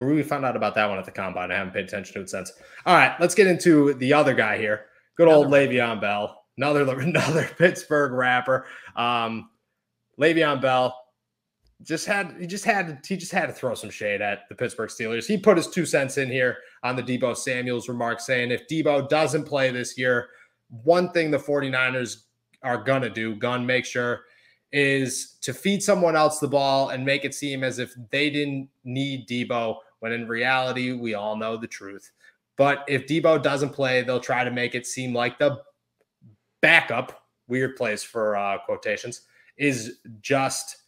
We found out about that one at the combine. I haven't paid attention to it since. All right, let's get into the other guy here. Good old Le'Veon Bell. Another Pittsburgh rapper. Le'Veon Bell just had to throw some shade at the Pittsburgh Steelers. He put his 2 cents in here on the Deebo Samuel's remarks, saying if Deebo doesn't play this year, one thing the 49ers are gonna make sure, is to feed someone else the ball and make it seem as if they didn't need Deebo, when in reality, we all know the truth. But if Deebo doesn't play, they'll try to make it seem like the backup, weird place for quotations, is just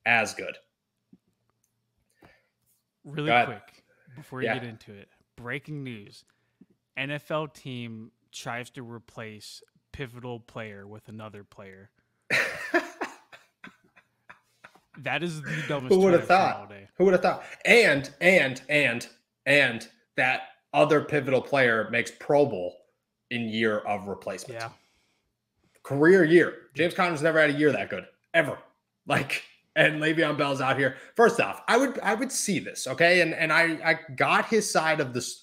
as good. Really quick, before you get into it, breaking news. NFL team tries to replace pivotal player with another player. That is the dumbest. Who would have thought? Who would have thought? And that other pivotal player makes Pro Bowl in year of replacement. Yeah. Career year. James Conner's never had a year that good ever. And Le'Veon Bell's out here. First off, I would see this, okay? And I got his side of this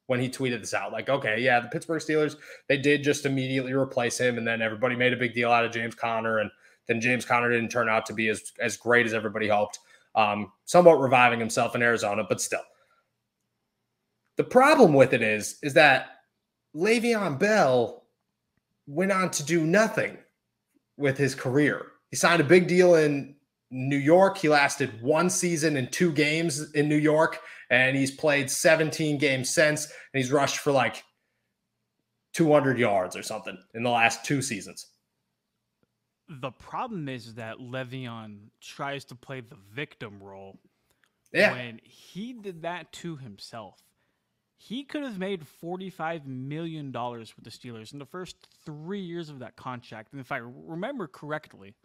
when he tweeted this out. Like, okay, yeah, the Pittsburgh Steelers, they did just immediately replace him, and then everybody made a big deal out of James Conner, and then James Conner didn't turn out to be as great as everybody hoped. Somewhat reviving himself in Arizona, but still. The problem with it is that Le'Veon Bell went on to do nothing with his career. He signed a big deal in New York. He lasted 1 season and 2 games in New York, and he's played 17 games since, and he's rushed for like 200 yards or something in the last 2 seasons. The problem is that Le'Veon tries to play the victim role. Yeah. When he did that to himself. He could have made $45 million with the Steelers in the first 3 years of that contract. And if I remember correctly,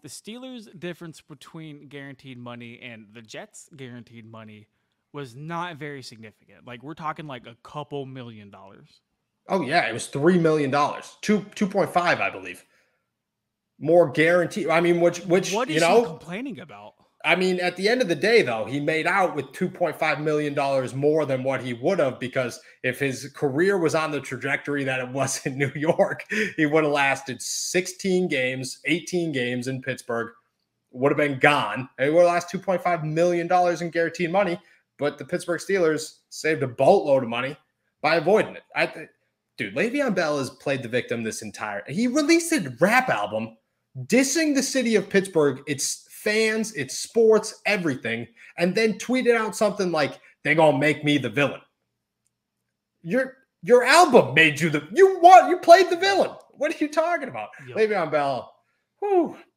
the Steelers' difference between guaranteed money and the Jets' guaranteed money was not very significant. Like, we're talking like a couple $1 million. Oh, yeah. It was $3 million. 2.5, I believe. More guaranteed. I mean, which what is he complaining about? I mean, at the end of the day, though, he made out with $2.5 million more than what he would have, because if his career was on the trajectory that it was in New York, he would have lasted 16 games, 18 games in Pittsburgh, would have been gone. And he would have lasted $2.5 million in guaranteed money, but the Pittsburgh Steelers saved a boatload of money by avoiding it. Dude, Le'Veon Bell has played the victim this entire – he released a rap album dissing the city of Pittsburgh, its fans, its sports, everything, and then tweeted out something like, "They're gonna make me the villain." Your album made you you played the villain. What are you talking about? Yep. Le'Veon Bell,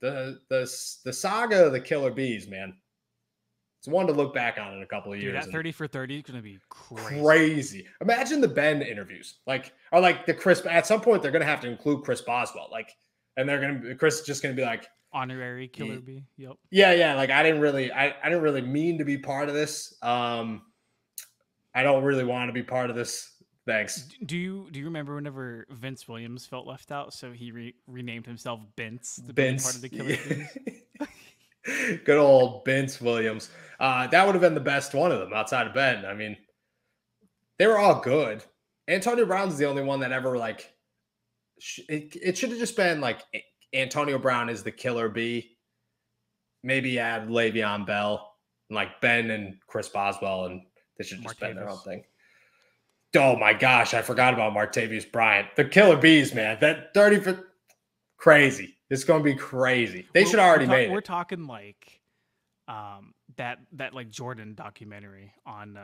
the saga of the Killer Bees, man. It's one to look back on in a couple of years. Dude, that 30 for 30 is gonna be crazy. Imagine the Ben interviews, or the Chris. At some point, they're gonna have to include Chris Boswell, and Chris is just gonna be like, honorary Killer Bee. Yep. Yeah. Like, I didn't really mean to be part of this. I don't really want to be part of this. Thanks. Do you remember whenever Vince Williams felt left out, so he renamed himself Bince to be part of the Killer Bees? Good old Vince Williams. That would have been the best one of them outside of Ben. I mean, they were all good. Antonio Brown's the only one that ever it should have just been Antonio Brown is the Killer Bee. Maybe add Le'Veon Bell, and Ben and Chris Boswell, and they should just been their own thing. Oh my gosh, I forgot about Martavius Bryant. The Killer Bees, man. That 30 for crazy. It's going to be crazy. They should already made it. We're talking that Jordan documentary on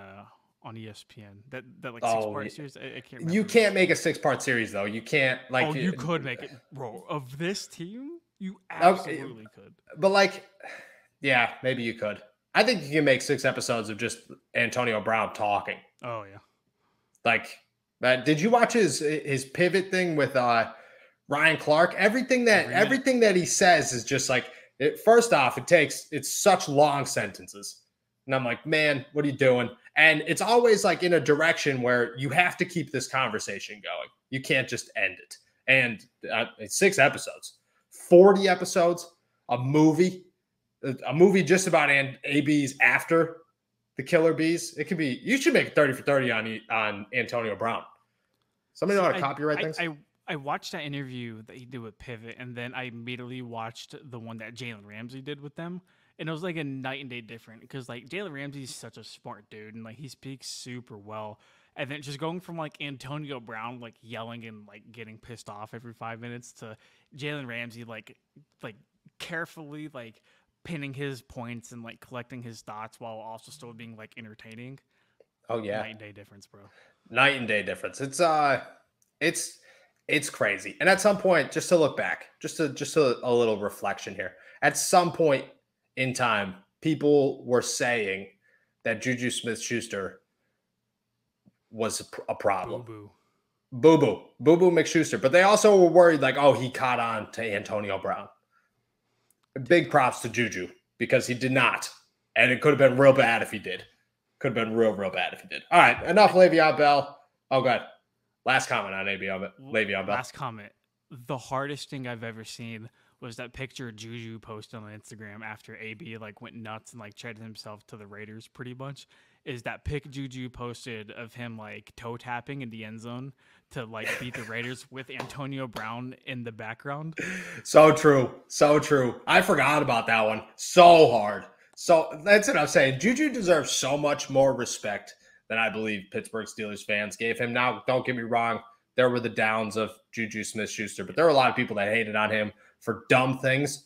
ESPN. That 6-part series. I can't remember. You can't make a 6-part series though. You can't you could make it, bro. Of this team, you absolutely could. But yeah, maybe you could. I think you can make 6 episodes of just Antonio Brown talking. Oh yeah. Did you watch his pivot thing with Ryan Clark? Everything that he says is just first off, it's such long sentences. And I'm like, man, what are you doing? And it's always in a direction where you have to keep this conversation going. You can't just end it. And 6 episodes, 40 episodes, a movie just about AB's after the killer bees. It could be. You should make 30 for 30 on Antonio Brown. Somebody know how to copyright things? I watched that interview that he did with Pivot, and then I immediately watched the one that Jalen Ramsey did with them. And it was like a night and day different because like Jalen Ramsey's such a smart dude and like he speaks super well. And then just going from like Antonio Brown like yelling and like getting pissed off every 5 minutes to Jalen Ramsey like carefully like pinning his points and like collecting his thoughts while also still being like entertaining. Oh yeah, night and day difference, bro. Night and day difference. It's crazy. And at some point, just to look back, just a little reflection here. At some point in time, people were saying that Juju Smith-Schuster was a problem. Boo-boo McSchuster. But they also were worried like, oh, he caught on to Antonio Brown. Big props to Juju because he did not. And it could have been real bad if he did. Could have been real bad if he did. All right, enough Le'Veon Bell. Oh, God. Last comment on Le'Veon Bell. Last comment. The hardest thing I've ever seen was that picture Juju posted on Instagram after AB like went nuts and like traded himself to the Raiders pretty much. Is that pic Juju posted of him like toe tapping in the end zone to like beat the Raiders with Antonio Brown in the background? So true. I forgot about that one. So hard. So that's what I'm saying. Juju deserves so much more respect than I believe Pittsburgh Steelers fans gave him. Now, don't get me wrong. There were the downs of Juju Smith-Schuster, but there were a lot of people that hated on him for dumb things.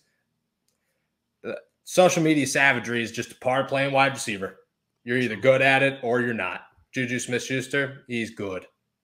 Social media savagery is just a part of playing wide receiver. You're either good at it or you're not. Juju Smith-Schuster, he's good.